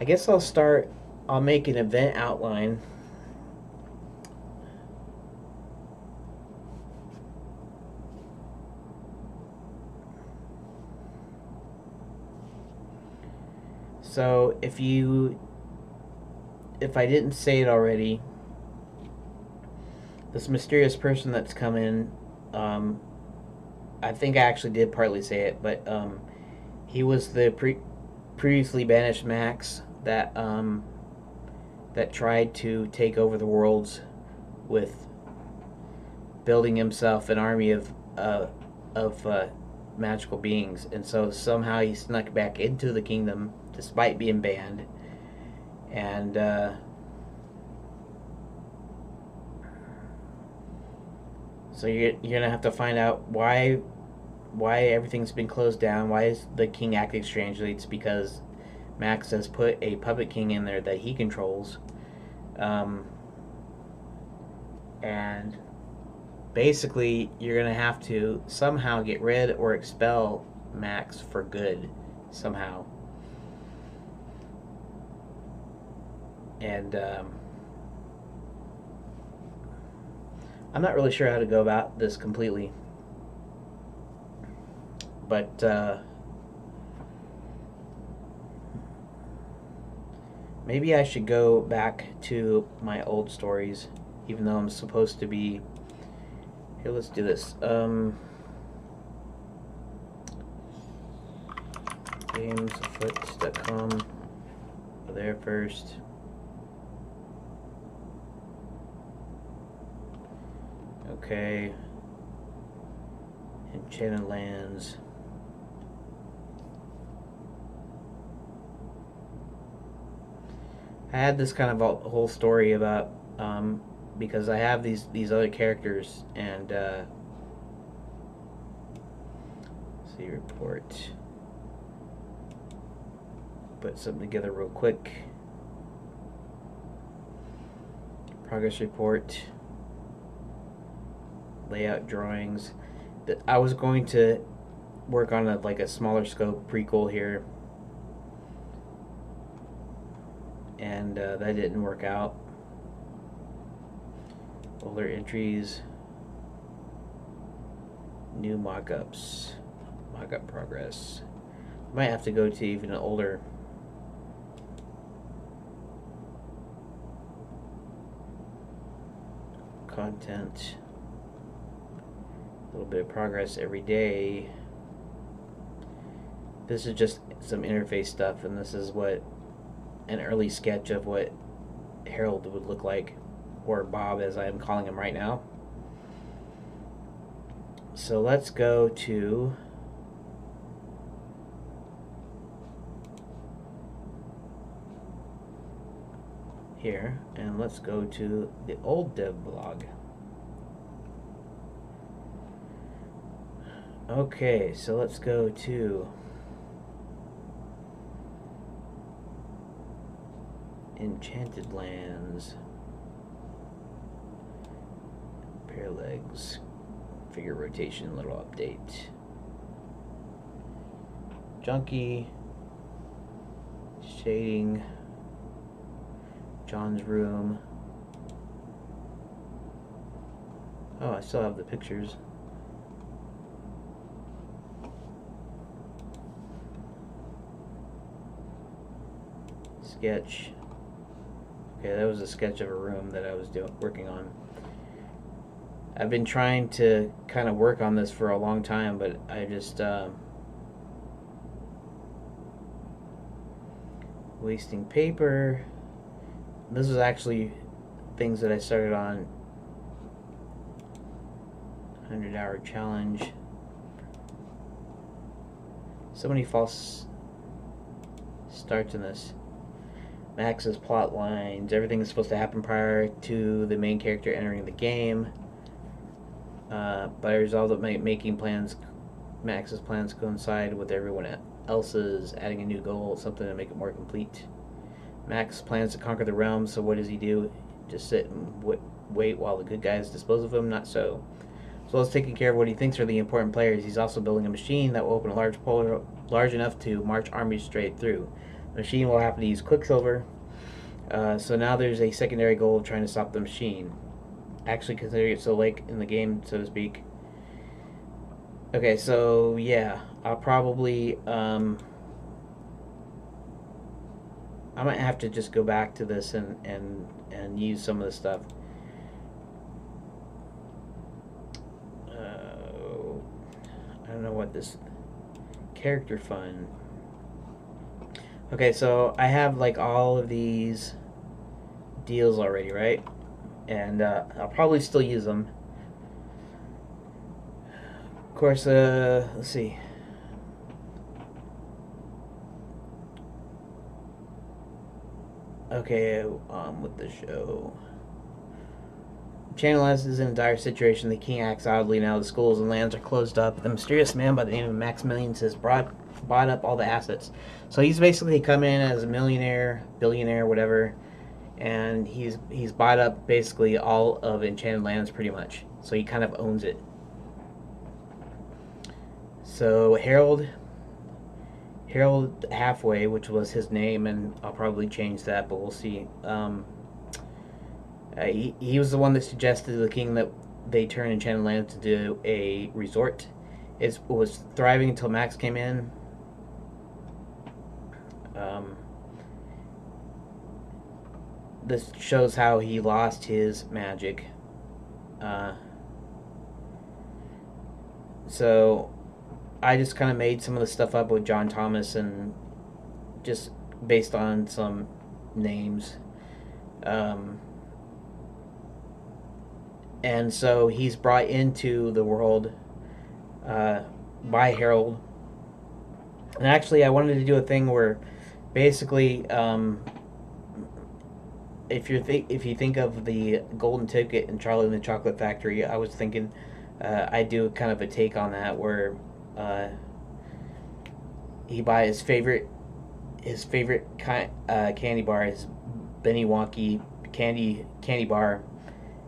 I guess I'll make an event outline. So if I didn't say it already, this mysterious person that's come in, I think I actually did partly say it, but he was the previously banished Max that tried to take over the worlds with building himself an army of magical beings, and so somehow he snuck back into the kingdom despite being banned, and so you're gonna have to find out why everything's been closed down. Why is the king acting strangely? It's because Max has put a puppet king in there that he controls, and basically you're gonna have to somehow get rid or expel Max for good, somehow. And I'm not really sure how to go about this completely, but maybe I should go back to my old stories, even though I'm supposed to be. Here, let's do this. Gamesafoot.com. Go there first. Okay. Enchanted Lands. I had this kind of a whole story about because I have these other characters, and see, report. Put something together real quick. Progress report. Layout drawings. I was going to work on a smaller scope prequel here, and that didn't work out. Older entries, new mock-ups, mock-up progress. Might have to go to even an older content. A little bit of progress every day. This is just some interface stuff, and this is what an early sketch of what Harold would look like, or Bob as I am calling him right now. So let's go to here, and let's go to the old Devlog. Okay, so let's go to Enchanted Lands. Pair legs. Figure rotation, little update. Junkie. Shading. John's room. Oh, I still have the pictures. Sketch. Okay, that was a sketch of a room that I was working on. I've been trying to kind of work on this for a long time, but I just wasting paper. This is actually things that I started on 100-hour challenge. So many false starts in this. Max's plot lines. Everything is supposed to happen prior to the main character entering the game. But I resolved that making plans, Max's plans coincide with everyone else's, adding a new goal, something to make it more complete. Max plans to conquer the realm, so what does he do? Just sit and wait while the good guys dispose of him? Not so. As well as taking care of what he thinks are the important players, he's also building a machine that will open a large enough to march armies straight through. The machine will have to use Quicksilver. So now there's a secondary goal of trying to stop the machine. Actually considering it so late in the game, so to speak. Okay, so yeah, I'll probably I might have to just go back to this and use some of the stuff. I don't know what this character fund. Okay, so I have like all of these deals already, right? And I'll probably still use them. Of course, let's see. Okay, with the show. Enchanted Lands is in a dire situation. The king acts oddly now. The schools and lands are closed up. The mysterious man by the name of Maximilian has bought up all the assets. So he's basically come in as a millionaire, billionaire, whatever, and he's bought up basically all of Enchanted Lands pretty much. So he kind of owns it. So Harold Halfway, which was his name, and I'll probably change that, but we'll see. He was the one that suggested to the king that they turn Enchanted Lands into a resort. It was thriving until Max came in. This shows how he lost his magic. So I just kind of made some of the stuff up with John Thomas and just based on some names. And so he's brought into the world by Harold. And actually, I wanted to do a thing where basically, if you think of the Golden Ticket and Charlie and the Chocolate Factory, I was thinking I'd do kind of a take on that where he buy his favorite candy bar, his Benny Wonky candy bar,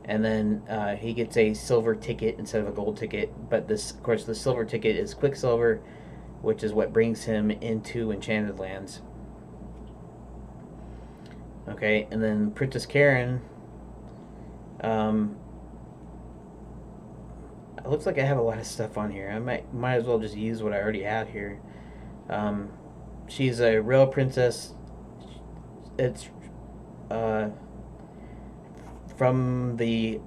and then he gets a silver ticket instead of a gold ticket. But this, of course, the silver ticket is Quicksilver, which is what brings him into Enchanted Lands. Okay, and then Princess Karen. It looks like I have a lot of stuff on here. I might as well just use what I already have here. She's a real princess. It's from the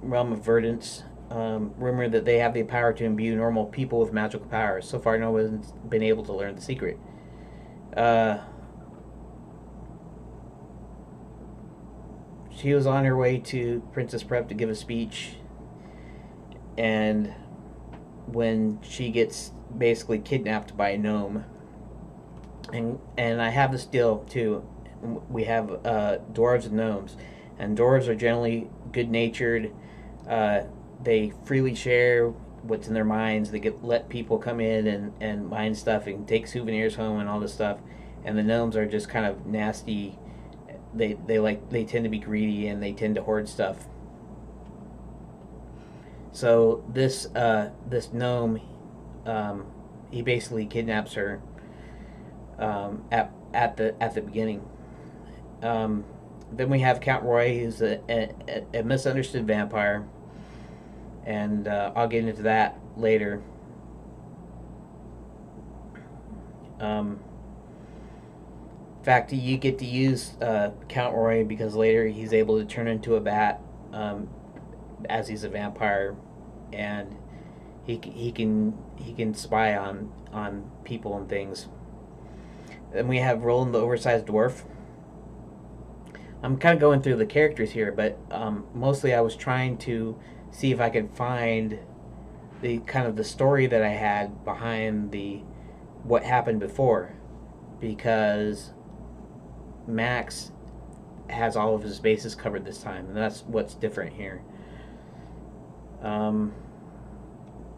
realm of Verdance. Rumor that they have the power to imbue normal people with magical powers. So far, no one's been able to learn the secret. She was on her way to Princess Prep to give a speech, and when she gets basically kidnapped by a gnome, and I have this deal too. We have dwarves and gnomes, and dwarves are generally good-natured. They freely share what's in their minds. They let people come in and mine stuff and take souvenirs home and all this stuff. And the gnomes are just kind of nasty. They tend to be greedy and they tend to hoard stuff. So this gnome, he basically kidnaps her at the beginning. Then we have Count Roy, who's a misunderstood vampire, and I'll get into that later. In fact, you get to use Count Roy because later he's able to turn into a bat as he's a vampire, and he can spy on people and things. Then we have Roland the Oversized Dwarf. I'm kind of going through the characters here, but mostly I was trying to see if I could find the kind of the story that I had behind what happened before, because Max has all of his bases covered this time, and that's what's different here.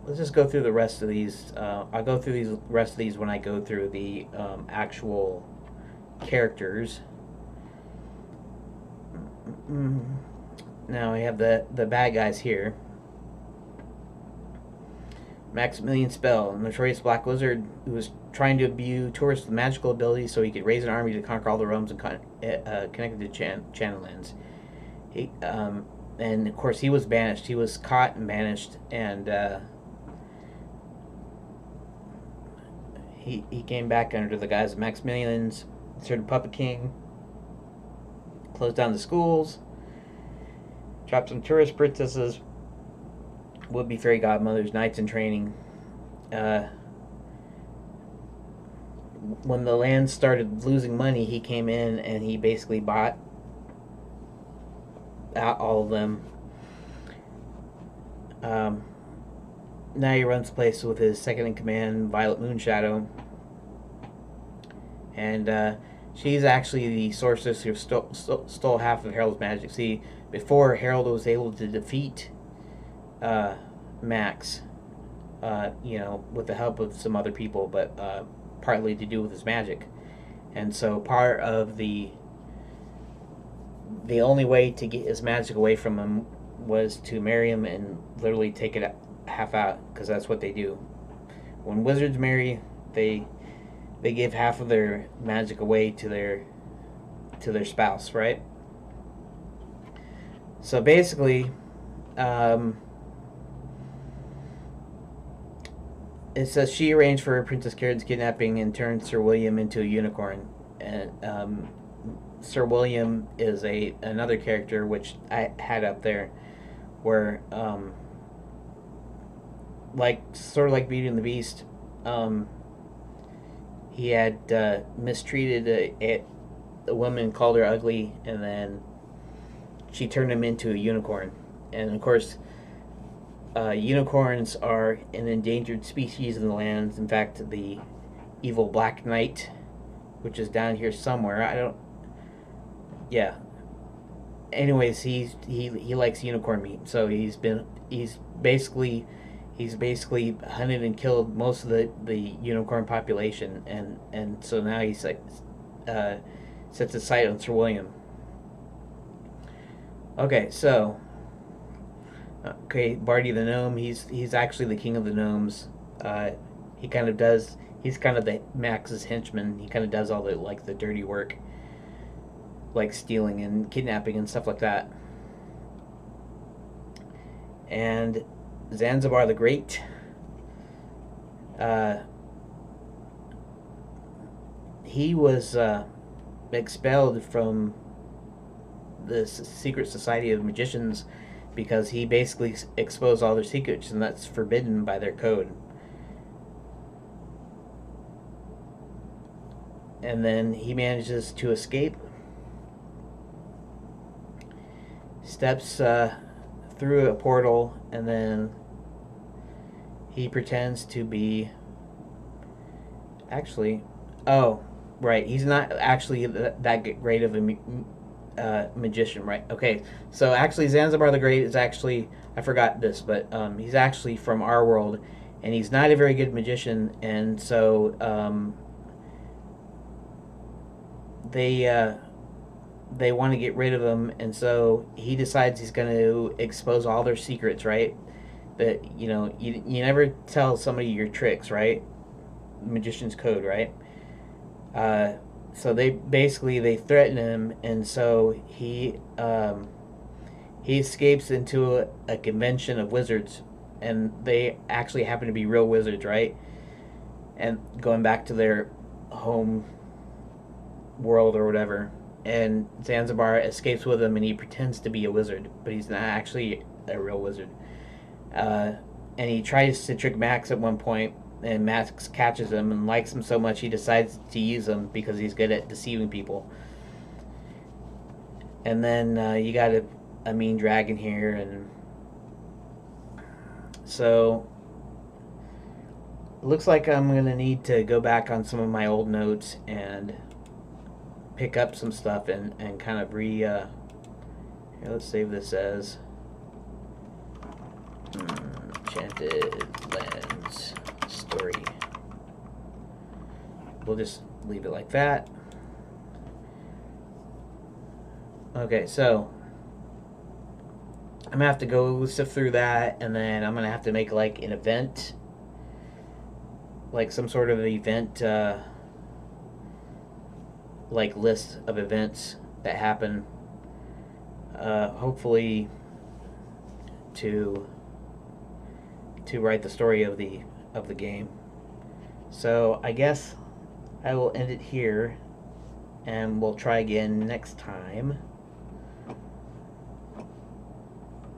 Let's just go through the rest of these. I'll go through the rest of these when I go through the actual characters. Now we have the bad guys here. Maximilian Spell, a notorious black wizard who was trying to imbue tourists with magical abilities so he could raise an army to conquer all the realms and connected to Enchanted Lands. And of course, he was banished. He was caught and banished, and he came back under the guise of Maximilian's, inserted Puppet King, closed down the schools, trapped some tourist princesses, would-be fairy godmothers, knights in training. When the land started losing money, he came in and he basically bought out all of them. Now he runs the place with his second in command, Violet Moonshadow, and she's actually the sorceress who stole half of Harold's magic. See, before Harold was able to defeat Max, with the help of some other people, but partly to do with his magic. And so part of the only way to get his magic away from him was to marry him and literally take it half out, because that's what they do. When wizards marry, they give half of their magic away to their spouse, right? So basically, it says she arranged for Princess Karen's kidnapping and turned Sir William into a unicorn. And Sir William is another character which I had up there, where sort of like Beauty and the Beast, he had mistreated a woman, called her ugly, and then she turned him into a unicorn. And of course, unicorns are an endangered species in the lands. In fact, the evil Black Knight, which is down here somewhere, anyways, he likes unicorn meat, so he's basically hunted and killed most of the unicorn population, and so now he's sets his sight on Sir William. Okay, so Barty the gnome, he's actually the king of the gnomes. He's kind of the Max's henchman. He kind of does all the dirty work, like stealing and kidnapping and stuff like that. And Zanzibar the Great, he was expelled from the secret society of magicians because he basically exposed all their secrets, and that's forbidden by their code. And then he manages to escape, steps through a portal, and then he pretends to be he's not actually that great of a magician, right? Okay, so actually Zanzibar the Great is actually, I forgot this, but he's actually from our world, and he's not a very good magician, and so they want to get rid of him, and so he decides he's going to expose all their secrets, right? That, you never tell somebody your tricks, right? Magician's code, right? So they threaten him, and so he escapes into a convention of wizards, and they actually happen to be real wizards, right? And going back to their home world or whatever, and Zanzibar escapes with him, and he pretends to be a wizard, but he's not actually a real wizard. And he tries to trick Max at one point, and Max catches him and likes him so much he decides to use him because he's good at deceiving people. And then you got a mean dragon here, and so it looks like I'm gonna need to go back on some of my old notes and pick up some stuff and kind of here, let's save this as Enchanted Lands story. We'll just leave it like that. Okay, so I'm gonna have to go sift through that, and then I'm gonna have to make like an event like some sort of event, like list of events that happen. Hopefully, to write the story of the game. So I guess I will end it here, and we'll try again next time,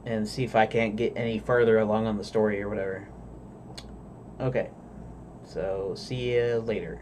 and see if I can't get any further along on the story or whatever. Okay, so see you later.